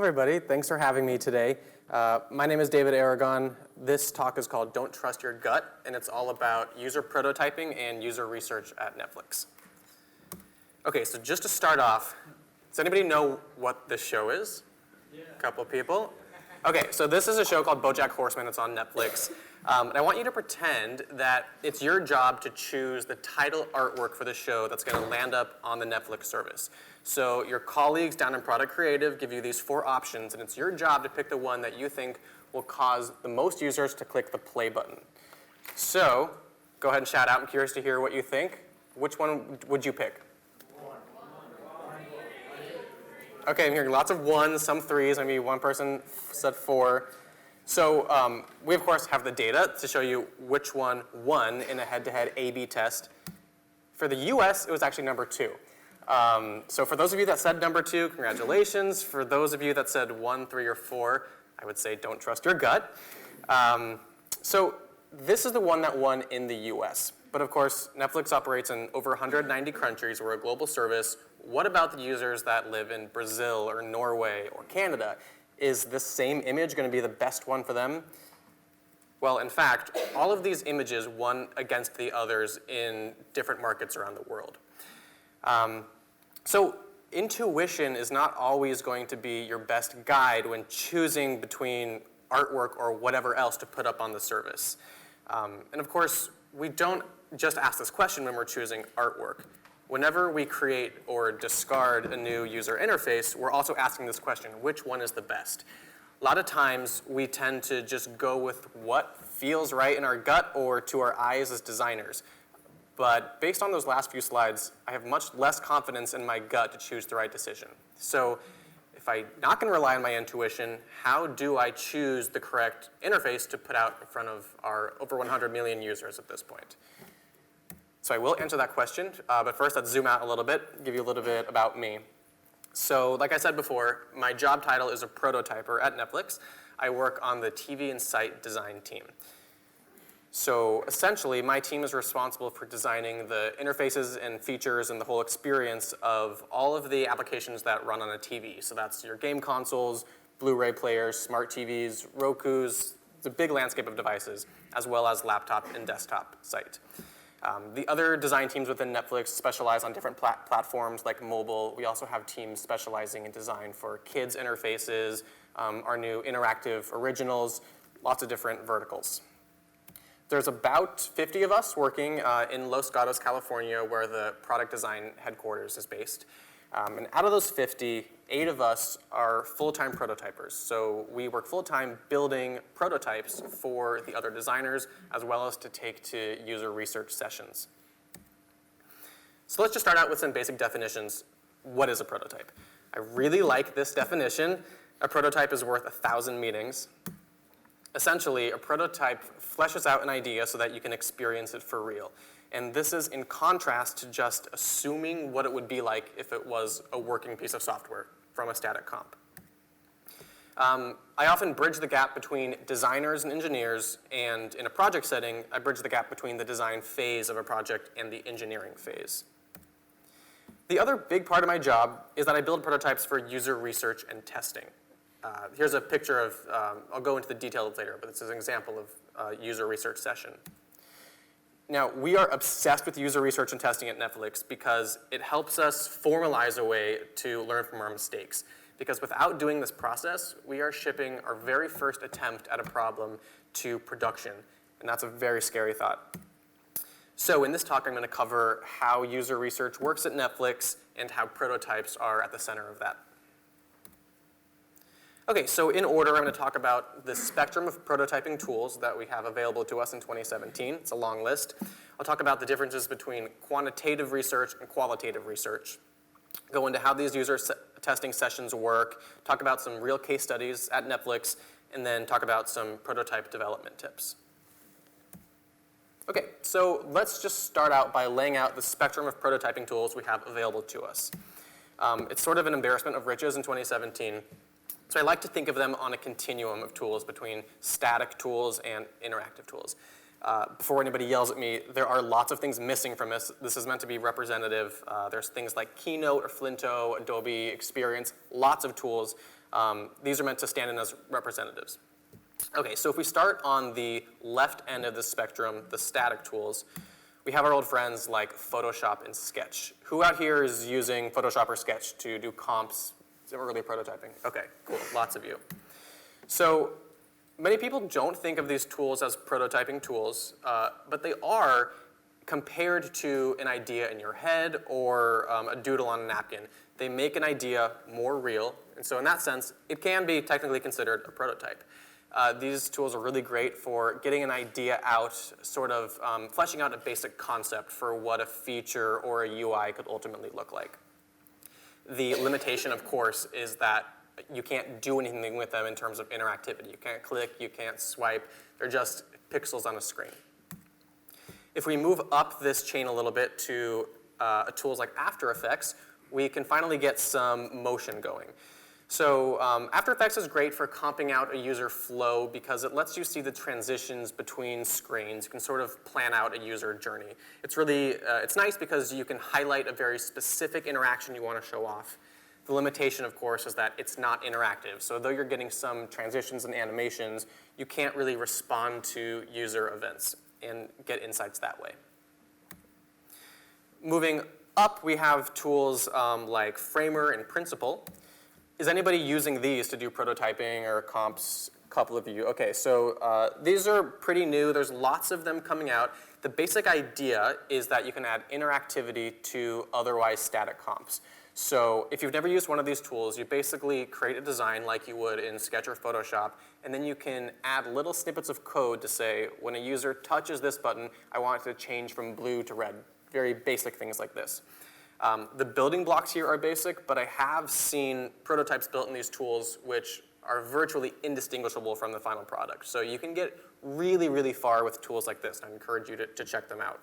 everybody. Thanks for having me today. My name is David Aragon. This talk is called Don't Trust Your Gut, and it's all about user prototyping and user research at Netflix. Okay, so just to start off, does anybody know what this show is? Yeah. A couple people. Okay, so this is a show called BoJack Horseman. It's on Netflix. And I want you to pretend that it's your job to choose the title artwork for the show that's going to land up on the Netflix service. So your colleagues down in Product Creative give you these 4 options, and it's your job to pick the one that you think will cause the most users to click the play button. So go ahead and shout out. I'm curious to hear what you think. Which one would you pick? Okay, I'm hearing lots of 1s, some 3s. Maybe one person said 4. So we, of course, have the data to show you which one won in a head-to-head A/B test. For the US, it was actually number 2. So for those of you that said number 2, congratulations. For those of you that said 1, 3, or 4, I would say don't trust your gut. So this is the one that won in the US. But of course, Netflix operates in over 190 countries. We're a global service. What about the users that live in Brazil or Norway or Canada? Is this same image going to be the best one for them? Well, in fact, all of these images won against the others in different markets around the world. So intuition is not always going to be your best guide when choosing between artwork or whatever else to put up on the service. And of course, we don't just ask this question when we're choosing artwork. Whenever we create or discard a new user interface, we're also asking this question, which one is the best? A lot of times, we tend to just go with what feels right in our gut or to our eyes as designers. But based on those last few slides, I have much less confidence in my gut to choose the right decision. So if I'm not going to rely on my intuition, how do I choose the correct interface to put out in front of our over 100 million users at this point? So I will answer that question, but first let's zoom out a little bit, give you a little bit about me. So like I said before, my job title is a prototyper at Netflix. I work on the TV and site design team. So essentially, my team is responsible for designing the interfaces and features and the whole experience of all of the applications that run on a TV. So that's your game consoles, Blu-ray players, smart TVs, Rokus. It's a big landscape of devices, as well as laptop and desktop site. The other design teams within Netflix specialize on different platforms like mobile. We also have teams specializing in design for kids' interfaces, our new interactive originals, lots of different verticals. There's about 50 of us working in Los Gatos, California, where the product design headquarters is based. And out of those 50, 8 of us are full-time prototypers. So we work full-time building prototypes for the other designers, as well as to take to user research sessions. So let's just start out with some basic definitions. What is a prototype? I really like this definition. A prototype is worth 1,000 meetings. Essentially, a prototype fleshes out an idea so that you can experience it for real. And this is in contrast to just assuming what it would be like if it was a working piece of software from a static comp. I often bridge the gap between designers and engineers, and in a project setting, I bridge the gap between the design phase of a project and the engineering phase. The other big part of my job is that I build prototypes for user research and testing. Here's a picture of, I'll go into the details later, but this is an example of a user research session. Now, we are obsessed with user research and testing at Netflix because it helps us formalize a way to learn from our mistakes. Because without doing this process, we are shipping our very first attempt at a problem to production. And that's a very scary thought. So in this talk, I'm going to cover how user research works at Netflix and how prototypes are at the center of that. Okay, so in order, I'm going to talk about the spectrum of prototyping tools that we have available to us in 2017. It's a long list. I'll talk about the differences between quantitative research and qualitative research. Go into how these user testing sessions work, talk about some real case studies at Netflix, and then talk about some prototype development tips. Okay, so let's just start out by laying out the spectrum of prototyping tools we have available to us. It's sort of an embarrassment of riches in 2017. So I like to think of them on a continuum of tools between static tools and interactive tools. Before anybody yells at me, there are lots of things missing from this. This is meant to be representative. There's things like Keynote or Flinto, Adobe Experience, lots of tools. These are meant to stand in as representatives. Okay, so if we start on the left end of the spectrum, the static tools, we have our old friends like Photoshop and Sketch. Who out here is using Photoshop or Sketch to do comps, early prototyping? Okay, cool, lots of you. So many people don't think of these tools as prototyping tools, but they are compared to an idea in your head or a doodle on a napkin. They make an idea more real, and so in that sense, it can be technically considered a prototype. These tools are really great for getting an idea out, sort of fleshing out a basic concept for what a feature or a UI could ultimately look like. The limitation, of course, is that you can't do anything with them in terms of interactivity. You can't click, you can't swipe. They're just pixels on a screen. If we move up this chain a little bit to tools like After Effects, we can finally get some motion going. So After Effects is great for comping out a user flow because it lets you see the transitions between screens. You can sort of plan out a user journey. It's really, it's nice because you can highlight a very specific interaction you want to show off. The limitation, of course, is that it's not interactive. So though you're getting some transitions and animations, you can't really respond to user events and get insights that way. Moving up, we have tools like Framer and Principle. Is anybody using these to do prototyping or comps? A couple of you. Okay, so these are pretty new. There's lots of them coming out. The basic idea is that you can add interactivity to otherwise static comps. So if you've never used one of these tools, you basically create a design like you would in Sketch or Photoshop, and then you can add little snippets of code to say, when a user touches this button, I want it to change from blue to red. Very basic things like this. The building blocks here are basic, but I have seen prototypes built in these tools which are virtually indistinguishable from the final product. So you can get really, really far with tools like this, and I encourage you to check them out.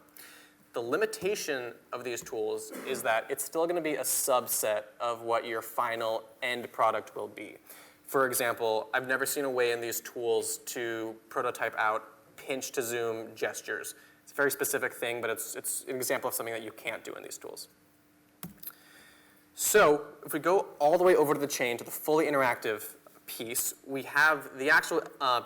The limitation of these tools is that it's still going to be a subset of what your final end product will be. For example, I've never seen a way in these tools to prototype out pinch to zoom gestures. It's a very specific thing, but it's an example of something that you can't do in these tools. So if we go all the way over to the chain to the fully interactive piece, we have the actual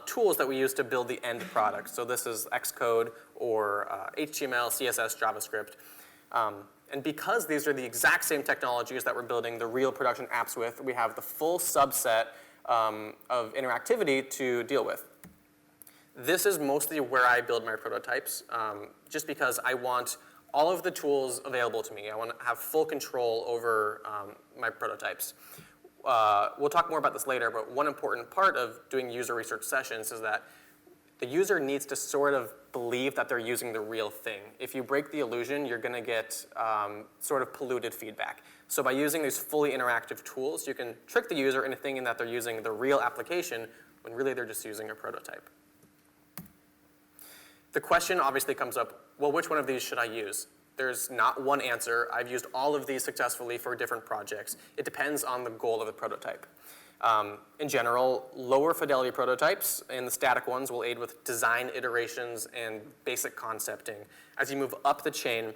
tools that we use to build the end product. So this is Xcode or HTML, CSS, JavaScript. And because these are the exact same technologies that we're building the real production apps with, we have the full subset of interactivity to deal with. This is mostly where I build my prototypes, just because I want all of the tools available to me. I want to have full control over my prototypes. We'll talk more about this later, but one important part of doing user research sessions is that the user needs to sort of believe that they're using the real thing. If you break the illusion, you're going to get sort of polluted feedback. So by using these fully interactive tools, you can trick the user into thinking that they're using the real application when really they're just using a prototype. The question obviously comes up, well, which one of these should I use? There's not one answer. I've used all of these successfully for different projects. It depends on the goal of the prototype. In general, lower fidelity prototypes and the static ones will aid with design iterations and basic concepting. As you move up the chain,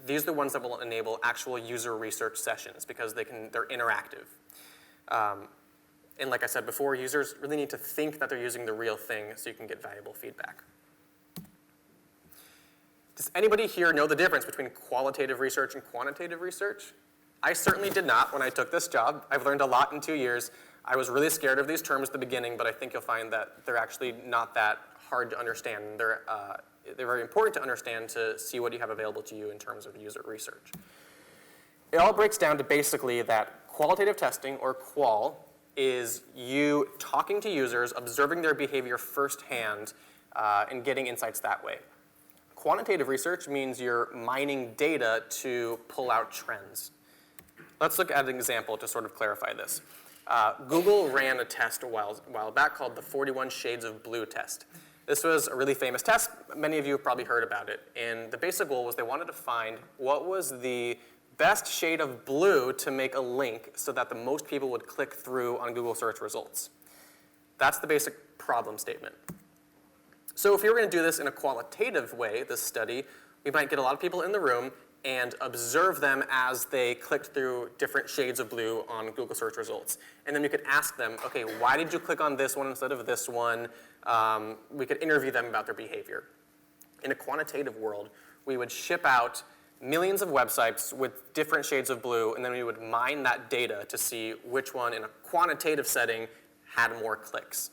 these are the ones that will enable actual user research sessions because they're interactive. And like I said before, users really need to think that they're using the real thing so you can get valuable feedback. Does anybody here know the difference between qualitative research and quantitative research? I certainly did not when I took this job. I've learned a lot in 2 years. I was really scared of these terms at the beginning, but I think you'll find that they're actually not that hard to understand. They're very important to understand to see what you have available to you in terms of user research. It all breaks down to basically that qualitative testing, or qual, is you talking to users, observing their behavior firsthand, and getting insights that way. Quantitative research means you're mining data to pull out trends. Let's look at an example to sort of clarify this. Google ran a test a while back called the 41 Shades of Blue test. This was a really famous test. Many of you have probably heard about it. And the basic goal was they wanted to find what was the best shade of blue to make a link so that the most people would click through on Google search results. That's the basic problem statement. So if you were going to do this in a qualitative way, this study, we might get a lot of people in the room, and observe them as they clicked through different shades of blue on Google search results. And then we could ask them, okay, why did you click on this one instead of this one? We could interview them about their behavior. In a quantitative world, we would ship out millions of websites with different shades of blue, and then we would mine that data to see which one in a quantitative setting had more clicks.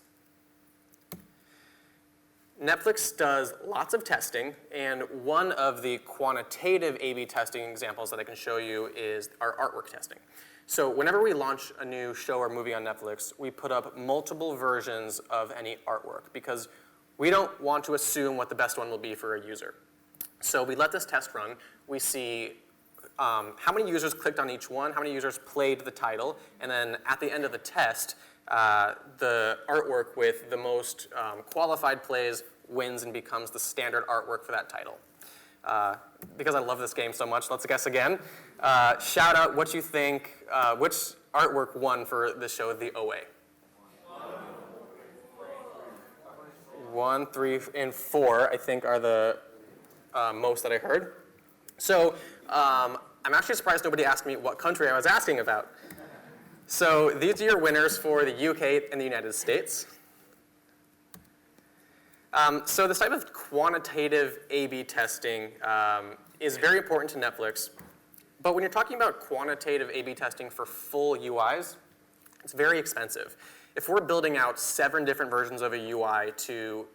Netflix does lots of testing, and one of the quantitative A/B testing examples that I can show you is our artwork testing. So whenever we launch a new show or movie on Netflix, we put up multiple versions of any artwork because we don't want to assume what the best one will be for a user. So we let this test run. We see how many users clicked on each one, how many users played the title, and then at the end of the test, the artwork with the most qualified plays wins and becomes the standard artwork for that title. Because I love this game so much, let's guess again. Shout out what you think, which artwork won for the show, The OA? 1, 3, and 4, I think, are the most that I heard. So I'm actually surprised nobody asked me what country I was asking about. So these are your winners for the UK and the United States. So this type of quantitative A/B testing is very important to Netflix. But when you're talking about quantitative A/B testing for full UIs, it's very expensive. If we're building out 7 different versions of a UI to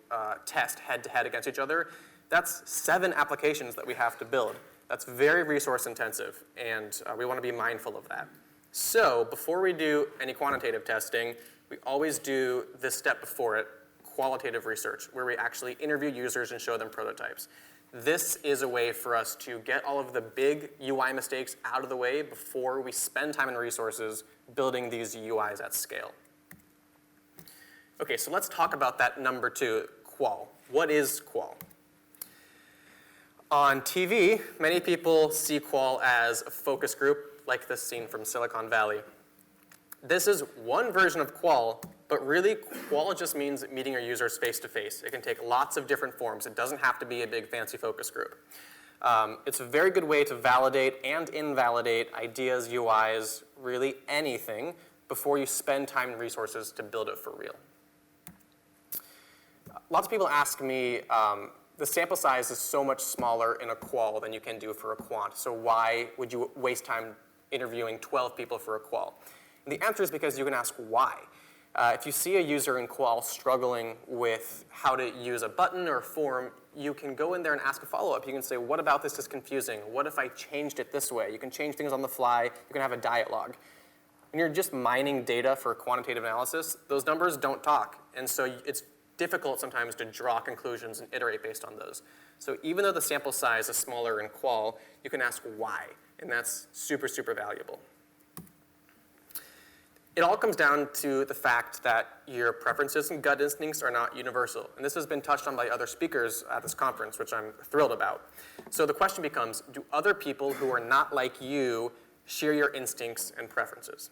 test head-to-head against each other, that's 7 applications that we have to build. That's very resource intensive, and we want to be mindful of that. So before we do any quantitative testing, we always do this step before it, qualitative research, where we actually interview users and show them prototypes. This is a way for us to get all of the big UI mistakes out of the way before we spend time and resources building these UIs at scale. Okay, so let's talk about that number 2, qual. What is qual? On TV, many people see qual as a focus group, like this scene from Silicon Valley. This is one version of qual, but really qual just means meeting your users face-to-face. It can take lots of different forms. It doesn't have to be a big fancy focus group. It's a very good way to validate and invalidate ideas, UIs, really anything, before you spend time and resources to build it for real. Lots of people ask me, the sample size is so much smaller in a qual than you can do for a quant, so why would you waste time interviewing 12 people for a qual? And the answer is because you can ask why. If you see a user in qual struggling with how to use a button or a form, you can go in there and ask a follow-up. You can say, what about this is confusing? What if I changed it this way? You can change things on the fly. You can have a dialogue. When you're just mining data for quantitative analysis, those numbers don't talk. And so it's difficult sometimes to draw conclusions and iterate based on those. So even though the sample size is smaller in qual, you can ask why. And that's super, super valuable. It all comes down to the fact that your preferences and gut instincts are not universal. And this has been touched on by other speakers at this conference, which I'm thrilled about. So the question becomes, do other people who are not like you share your instincts and preferences?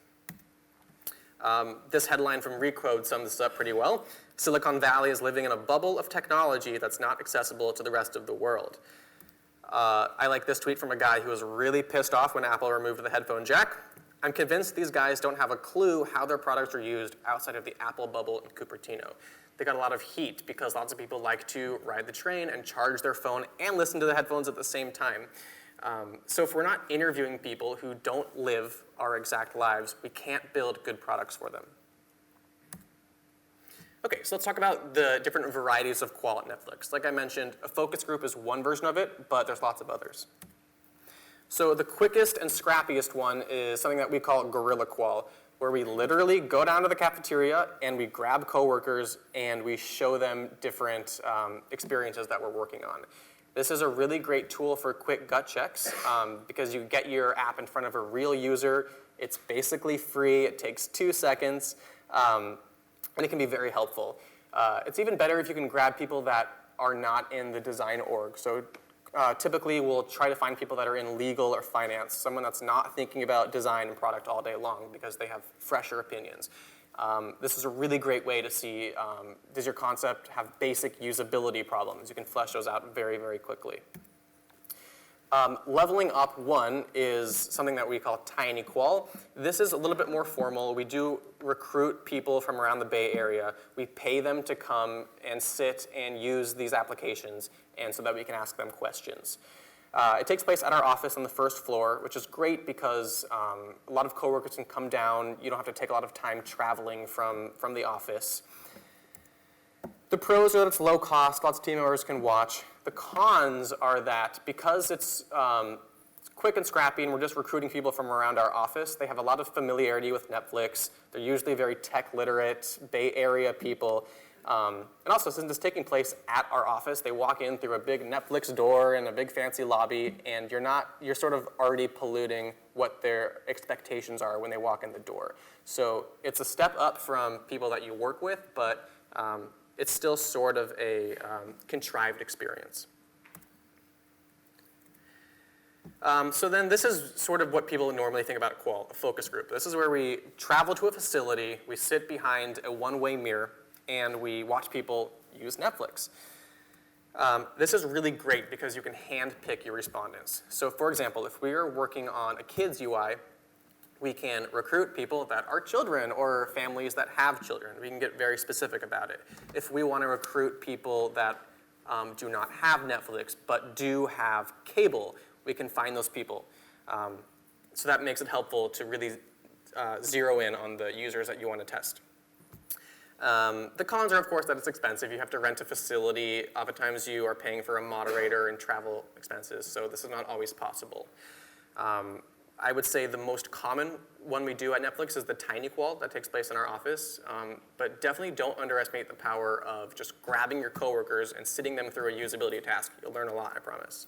This headline from Recode sums this up pretty well. Silicon Valley is living in a bubble of technology that's not accessible to the rest of the world. I like this tweet from a guy who was really pissed off when Apple removed the headphone jack. I'm convinced these guys don't have a clue how their products are used outside of the Apple bubble in Cupertino. They got a lot of heat because lots of people like to ride the train and charge their phone and listen to the headphones at the same time. So if we're not interviewing people who don't live our exact lives, we can't build good products for them. Okay, so let's talk about the different varieties of qual at Netflix. Like I mentioned, a focus group is one version of it, but there's lots of others. So the quickest and scrappiest one is something that we call guerrilla qual, where we literally go down to the cafeteria and we grab coworkers and we show them different experiences that we're working on. This is a really great tool for quick gut checks because you get your app in front of a real user. It's basically free. It takes 2 seconds, and it can be very helpful. It's even better if you can grab people that are not in the design org. So typically, we'll try to find people that are in legal or finance, someone that's not thinking about design and product all day long because they have fresher opinions. This is a really great way to see, does your concept have basic usability problems? You can flesh those out very, very quickly. Leveling up 1 is something that we call tiny qual. This is a little bit more formal. We do recruit people from around the Bay Area. We pay them to come and sit and use these applications, and so that we can ask them questions. It takes place at our office on the first floor, which is great because a lot of coworkers can come down. You don't have to take a lot of time traveling from the office. The pros are that it's low cost, lots of team members can watch. The cons are that because it's quick and scrappy and we're just recruiting people from around our office, they have a lot of familiarity with Netflix. They're usually very tech literate, Bay Area people. And also, since it's taking place at our office, they walk in through a big Netflix door and a big fancy lobby, and you're sort of already polluting what their expectations are when they walk in the door. So it's a step up from people that you work with, but it's still sort of a contrived experience. So then this is sort of what people normally think about a focus group. This is where we travel to a facility, we sit behind a one-way mirror, and we watch people use Netflix. This is really great because you can hand-pick your respondents. So for example, if we are working on a kid's UI, we can recruit people that are children or families that have children. We can get very specific about it. If we want to recruit people that do not have Netflix but do have cable, we can find those people. So that makes it helpful to really zero in on the users that you want to test. The cons are, of course, that it's expensive. You have to rent a facility. Oftentimes you are paying for a moderator and travel expenses, so this is not always possible. I would say the most common one we do at Netflix is the tiny qual that takes place in our office, but definitely don't underestimate the power of just grabbing your coworkers and sitting them through a usability task. You'll learn a lot, I promise.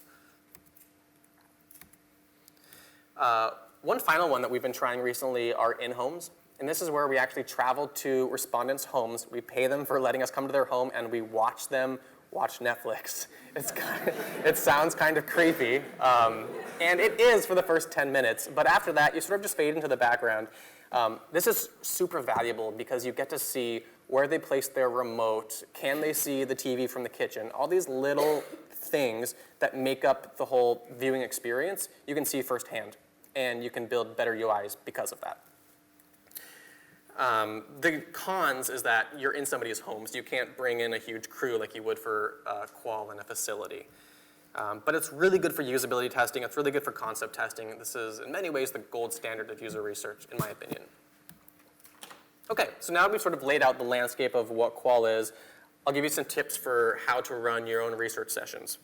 One final one that we've been trying recently are in-homes. And this is where we actually travel to respondents' homes. We pay them for letting us come to their home, and we watch them watch Netflix. It sounds kind of creepy, and it is for the first 10 minutes. But after that, you sort of just fade into the background. This is super valuable because you get to see where they place their remote. Can they see the TV from the kitchen? All these little things that make up the whole viewing experience, you can see firsthand, and you can build better UIs because of that. The cons is that you're in somebody's home, so you can't bring in a huge crew like you would for qual in a facility. But it's really good for usability testing. It's really good for concept testing. This is, in many ways, the gold standard of user research, in my opinion. OK, so now we've sort of laid out the landscape of what qual is. I'll give you some tips for how to run your own research sessions.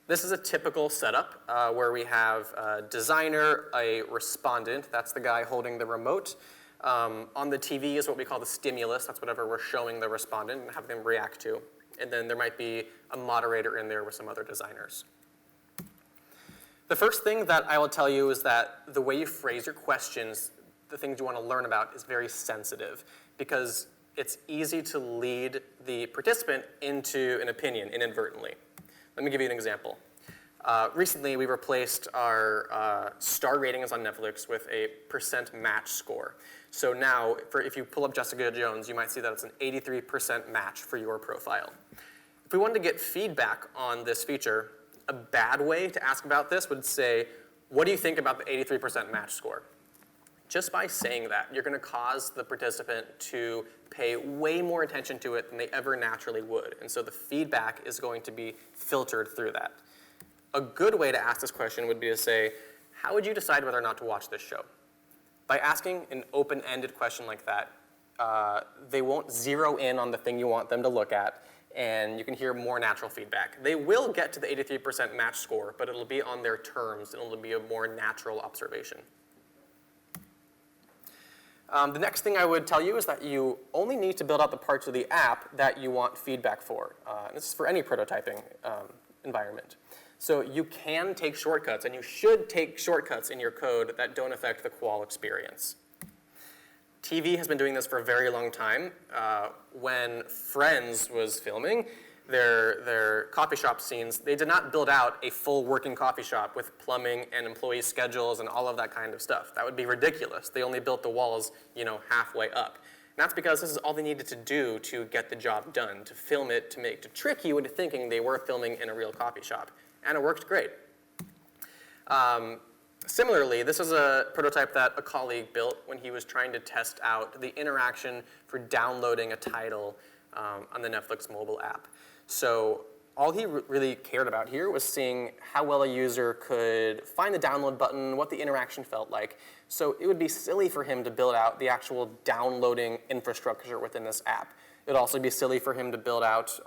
This is a typical setup where we have a designer, a respondent. That's the guy holding the remote. On the TV is what we call the stimulus. That's whatever we're showing the respondent and have them react to. And then there might be a moderator in there with some other designers. The first thing that I will tell you is that the way you phrase your questions, the things you want to learn about, is very sensitive because it's easy to lead the participant into an opinion inadvertently. Let me give you an example. Recently, we replaced our star ratings on Netflix with a % match score. So now, if you pull up Jessica Jones, you might see that it's an 83% match for your profile. If we wanted to get feedback on this feature, a bad way to ask about this would say, what do you think about the 83% match score? Just by saying that, you're going to cause the participant to pay way more attention to it than they ever naturally would. And so the feedback is going to be filtered through that. A good way to ask this question would be to say, how would you decide whether or not to watch this show? By asking an open-ended question like that, they won't zero in on the thing you want them to look at, and you can hear more natural feedback. They will get to the 83% match score, but it'll be on their terms, and it'll be a more natural observation. The next thing I would tell you is that you only need to build out the parts of the app that you want feedback for. This is for any prototyping environment. So you can take shortcuts, and you should take shortcuts in your code that don't affect the qual experience. TV has been doing this for a very long time. When Friends was filming their coffee shop scenes, they did not build out a full working coffee shop with plumbing and employee schedules and all of that kind of stuff. That would be ridiculous. They only built the walls, halfway up. And that's because this is all they needed to do to get the job done, to film it, to trick you into thinking they were filming in a real coffee shop. And it worked great. Similarly, this is a prototype that a colleague built when he was trying to test out the interaction for downloading a title on the Netflix mobile app. So all he really cared about here was seeing how well a user could find the download button, what the interaction felt like. So it would be silly for him to build out the actual downloading infrastructure within this app. It would also be silly for him to build out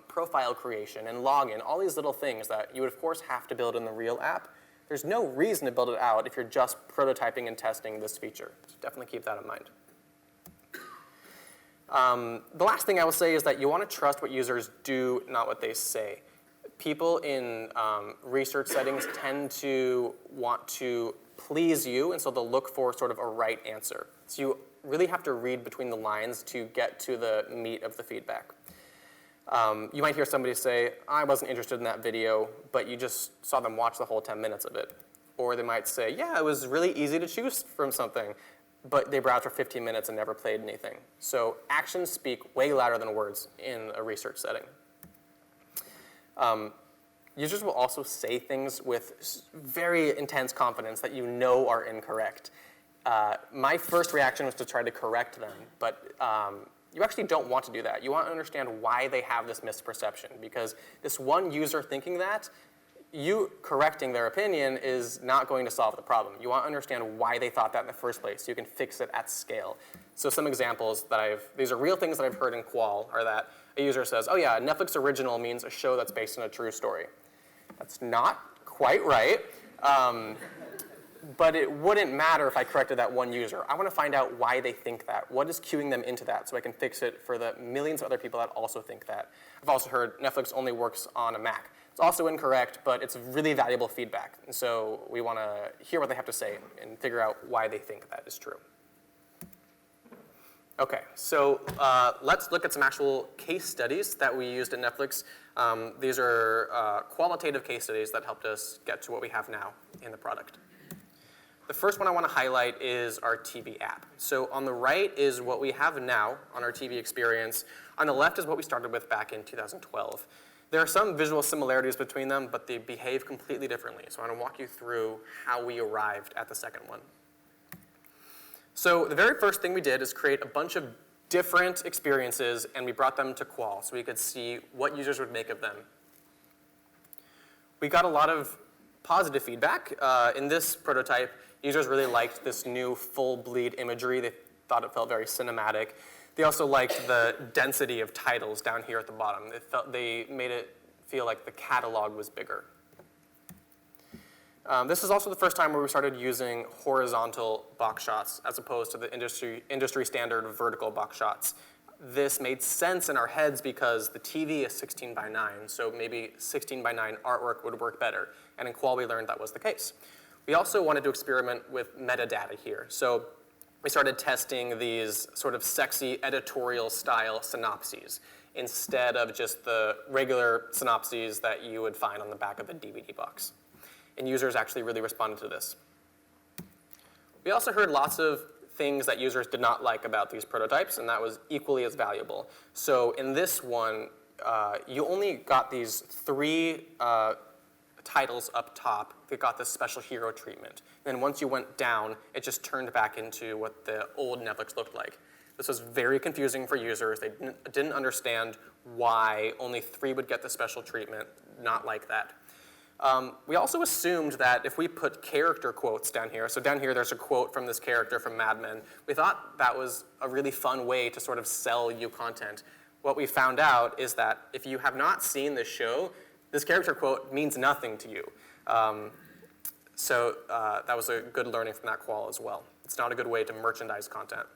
profile creation and login, all these little things that you would, of course, have to build in the real app. There's no reason to build it out if you're just prototyping and testing this feature. So definitely keep that in mind. The last thing I will say is that you want to trust what users do, not what they say. People in research settings tend to want to please you, and so they'll look for sort of a right answer. So you really have to read between the lines to get to the meat of the feedback. You might hear somebody say, I wasn't interested in that video, but you just saw them watch the whole 10 minutes of it. Or they might say, yeah, it was really easy to choose from something, but they browsed for 15 minutes and never played anything. So actions speak way louder than words in a research setting. Users will also say things with very intense confidence that you know are incorrect. My first reaction was to try to correct them, but you actually don't want to do that. You want to understand why they have this misperception, because this one user thinking that, you correcting their opinion is not going to solve the problem. You want to understand why they thought that in the first place so you can fix it at scale. So some examples that these are real things that I've heard in Qual, are that a user says, oh yeah, Netflix original means a show that's based on a true story. That's not quite right. But it wouldn't matter if I corrected that one user. I want to find out why they think that. What is cueing them into that so I can fix it for the millions of other people that also think that. I've also heard Netflix only works on a Mac. It's also incorrect, but it's really valuable feedback. And so we want to hear what they have to say and figure out why they think that is true. Okay, so let's look at some actual case studies that we used at Netflix. These are qualitative case studies that helped us get to what we have now in the product. The first one I want to highlight is our TV app. So on the right is what we have now on our TV experience. On the left is what we started with back in 2012. There are some visual similarities between them, but they behave completely differently. So I want to walk you through how we arrived at the second one. So the very first thing we did is create a bunch of different experiences, and we brought them to Qual so we could see what users would make of them. We got a lot of positive feedback. In this prototype, users really liked this new full bleed imagery. They thought it felt very cinematic. They also liked the density of titles down here at the bottom. They made it feel like the catalog was bigger. This is also the first time where we started using horizontal box shots as opposed to the industry standard vertical box shots. This made sense in our heads because the TV is 16 by 9, so maybe 16 by 9 artwork would work better. And in Qual, we learned that was the case. We also wanted to experiment with metadata here. So we started testing these sort of sexy editorial style synopses instead of just the regular synopses that you would find on the back of a DVD box. And users actually really responded to this. We also heard lots of things that users did not like about these prototypes, and that was equally as valuable. So in this one, you only got these 3 titles up top that got this special hero treatment. Then once you went down, it just turned back into what the old Netflix looked like. This was very confusing for users. They didn't understand why only 3 would get the special treatment, not like that. We also assumed that if we put character quotes down here, so down here there's a quote from this character from Mad Men, we thought that was a really fun way to sort of sell you content. What we found out is that if you have not seen this show, this character quote means nothing to you. So that was a good learning from that Qual as well. It's not a good way to merchandise content.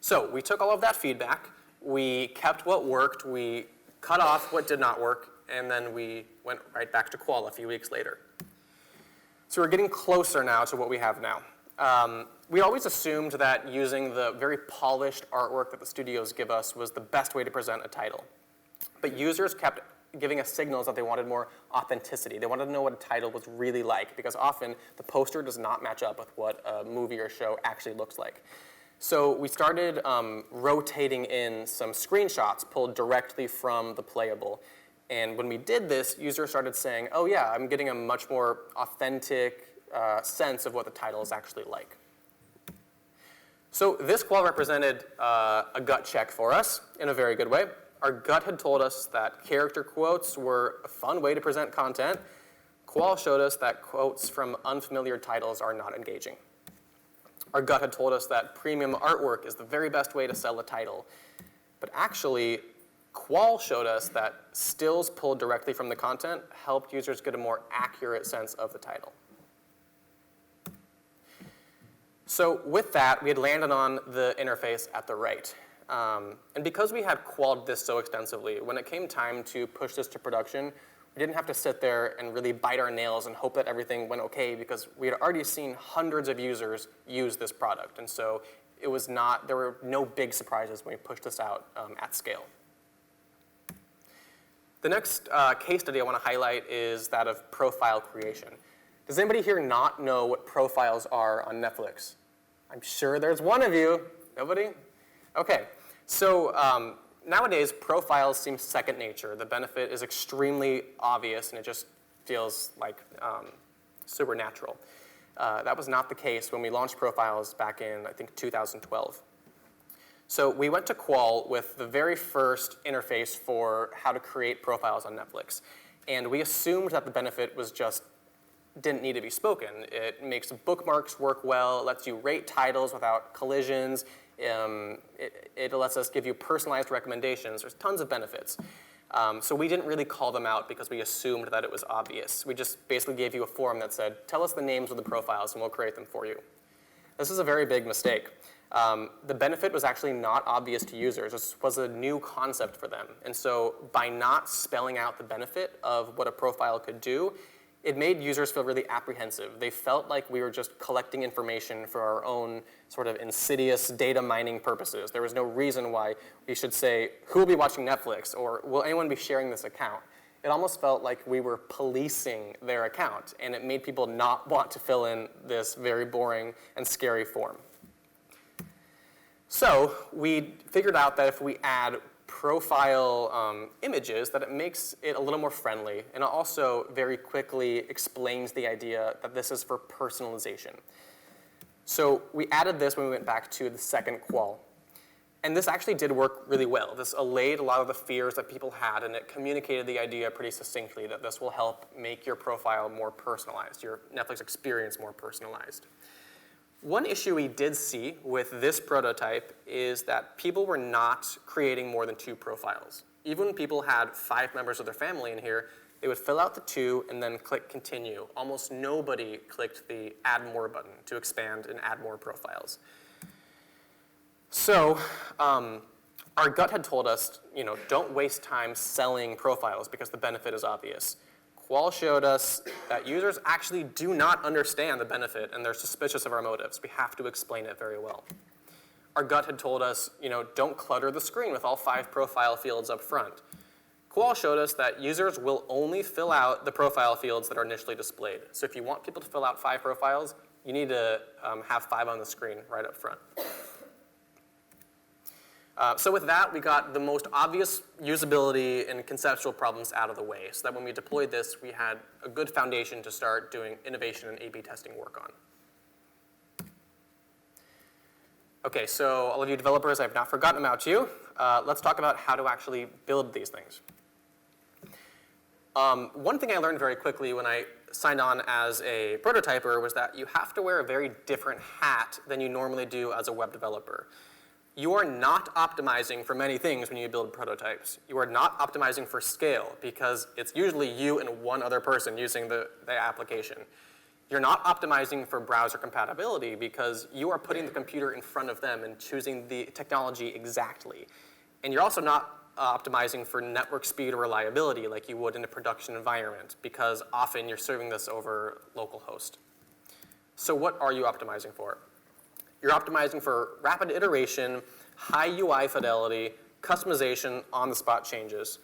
So we took all of that feedback, we kept what worked, we cut off what did not work, and then we went right back to Qual a few weeks later. So we're getting closer now to what we have now. We always assumed that using the very polished artwork that the studios give us was the best way to present a title. But users kept giving us signals that they wanted more authenticity. They wanted to know what a title was really like, because often the poster does not match up with what a movie or show actually looks like. So we started rotating in some screenshots pulled directly from the playable. And when we did this, users started saying, oh yeah, I'm getting a much more authentic sense of what the title is actually like. So this qual represented a gut check for us in a very good way. Our gut had told us that character quotes were a fun way to present content. Qual showed us that quotes from unfamiliar titles are not engaging. Our gut had told us that premium artwork is the very best way to sell a title. But actually, Qual showed us that stills pulled directly from the content helped users get a more accurate sense of the title. So with that, we had landed on the interface at the right. And because we had qualled this so extensively, when it came time to push this to production, we didn't have to sit there and really bite our nails and hope that everything went okay, because we had already seen hundreds of users use this product. And so it was not, there were no big surprises when we pushed this out at scale. The next case study I want to highlight is that of profile creation. Does anybody here not know what profiles are on Netflix? I'm sure there's one of you. Nobody? Okay. So nowadays, profiles seem second nature. The benefit is extremely obvious, and it just feels like supernatural. That was not the case when we launched profiles back in, I think, 2012. So we went to Qual with the very first interface for how to create profiles on Netflix. And we assumed that the benefit was just didn't need to be spoken. It makes bookmarks work well, it lets you rate titles without collisions, it lets us give you personalized recommendations. There's tons of benefits. So we didn't really call them out because we assumed that it was obvious. We just basically gave you a form that said, tell us the names of the profiles and we'll create them for you. This is a very big mistake. The benefit was actually not obvious to users. This was a new concept for them. And so by not spelling out the benefit of what a profile could do, it made users feel really apprehensive. They felt like we were just collecting information for our own sort of insidious data mining purposes. There was no reason why we should say, who will be watching Netflix, or will anyone be sharing this account? It almost felt like we were policing their account, and it made people not want to fill in this very boring and scary form. So we figured out that if we add profile images, that it makes it a little more friendly, and it also very quickly explains the idea that this is for personalization. So we added this when we went back to the second qual. And this actually did work really well. This allayed a lot of the fears that people had, and it communicated the idea pretty succinctly that this will help make your profile more personalized, your Netflix experience more personalized. One issue we did see with this prototype is that people were not creating more than 2 profiles. Even when people had 5 members of their family in here, they would fill out the 2 and then click continue. Almost nobody clicked the add more button to expand and add more profiles. So our gut had told us, don't waste time selling profiles because the benefit is obvious. Qual showed us that users actually do not understand the benefit and they're suspicious of our motives. We have to explain it very well. Our gut had told us, don't clutter the screen with all 5 profile fields up front. Qual showed us that users will only fill out the profile fields that are initially displayed. So if you want people to fill out 5 profiles, you need to have 5 on the screen right up front. So with that, we got the most obvious usability and conceptual problems out of the way, so that when we deployed this, we had a good foundation to start doing innovation and A/B testing work on. Okay, so all of you developers, I've not forgotten about you. Let's talk about how to actually build these things. One thing I learned very quickly when I signed on as a prototyper was that you have to wear a very different hat than you normally do as a web developer. You are not optimizing for many things when you build prototypes. You are not optimizing for scale because it's usually you and one other person using the application. You're not optimizing for browser compatibility because you are putting the computer in front of them and choosing the technology exactly. And you're also not optimizing for network speed or reliability like you would in a production environment because often you're serving this over localhost. So what are you optimizing for? You're optimizing for rapid iteration, high UI fidelity, customization, on-the-spot changes.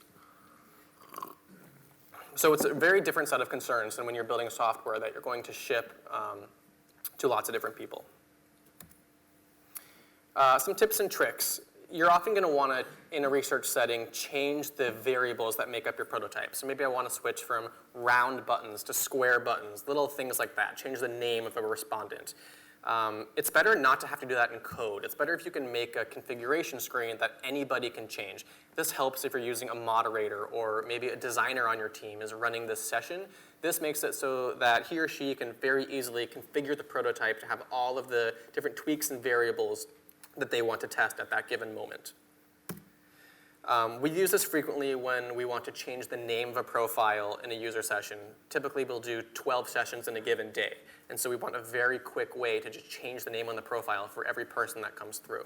So it's a very different set of concerns than when you're building software that you're going to ship to lots of different people. Some tips and tricks. you're often going to want to, in a research setting, change the variables that make up your prototype. So maybe I want to switch from round buttons to square buttons, little things like that, change the name of a respondent. It's better not to have to do that in code. It's better if you can make a configuration screen that anybody can change. This helps if you're using a moderator or maybe a designer on your team is running this session. This makes it so that he or she can very easily configure the prototype to have all of the different tweaks and variables that they want to test at that given moment. We use this frequently when we want to change the name of a profile in a user session. Typically, we'll do 12 sessions in a given day. And so we want a very quick way to just change the name on the profile for every person that comes through.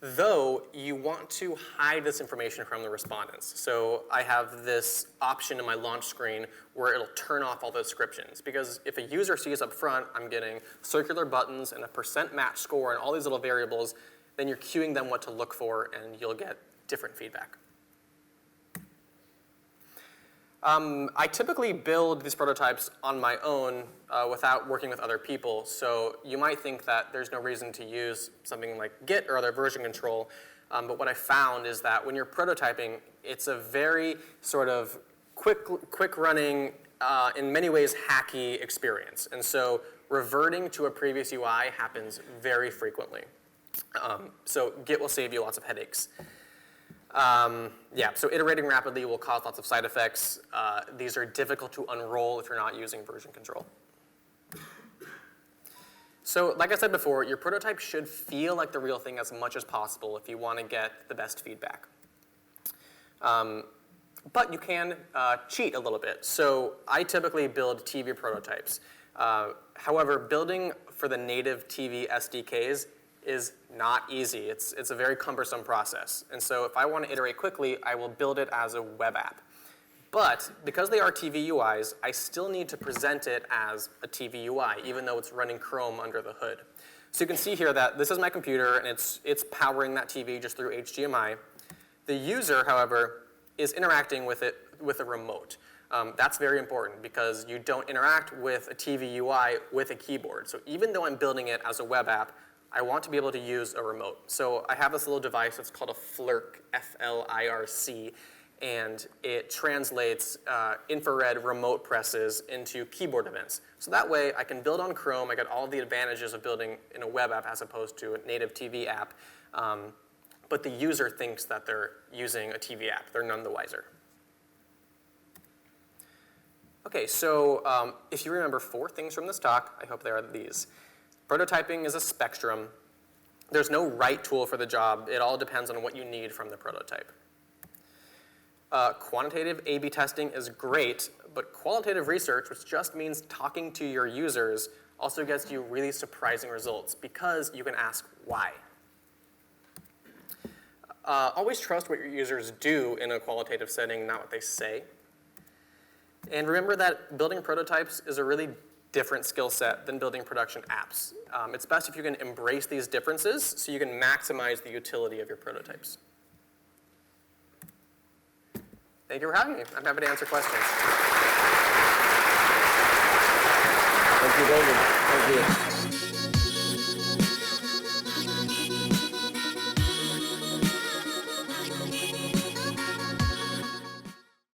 Though, you want to hide this information from the respondents. So I have this option in my launch screen where it'll turn off all the descriptions. Because if a user sees up front, I'm getting circular buttons and a % match score and all these little variables, then you're cueing them what to look for, and you'll get different feedback. I typically build these prototypes on my own without working with other people. So you might think that there's no reason to use something like Git or other version control. But what I found is that when you're prototyping, it's a very sort of quick running, in many ways hacky experience. And so reverting to a previous UI happens very frequently. So Git will save you lots of headaches. So iterating rapidly will cause lots of side effects. These are difficult to unroll if you're not using version control. So like I said before, your prototype should feel like the real thing as much as possible if you want to get the best feedback. But you can cheat a little bit. So I typically build TV prototypes. However, building for the native TV SDKs is not easy. It's a very cumbersome process. And so if I want to iterate quickly, I will build it as a web app. But because they are TV UIs, I still need to present it as a TV UI, even though it's running Chrome under the hood. So you can see here that this is my computer, and it's powering that TV just through HDMI. The user, however, is interacting with it with a remote. That's very important because you don't interact with a TV UI with a keyboard. So even though I'm building it as a web app, I want to be able to use a remote. So I have this little device that's called a FLIRC, F-L-I-R-C, and it translates infrared remote presses into keyboard events. So that way I can build on Chrome. I get all of the advantages of building in a web app as opposed to a native TV app. But the user thinks that they're using a TV app. They're none the wiser. Okay, so if you remember 4 things from this talk, I hope they are these. Prototyping is a spectrum. There's no right tool for the job. It all depends on what you need from the prototype. Quantitative A/B testing is great, but qualitative research, which just means talking to your users, also gets you really surprising results because you can ask why. Always trust what your users do in a qualitative setting, not what they say. And remember that building prototypes is a really different skill set than building production apps. It's best if you can embrace these differences so you can maximize the utility of your prototypes. Thank you for having me. I'm happy to answer questions. Thank you, David. Thank you.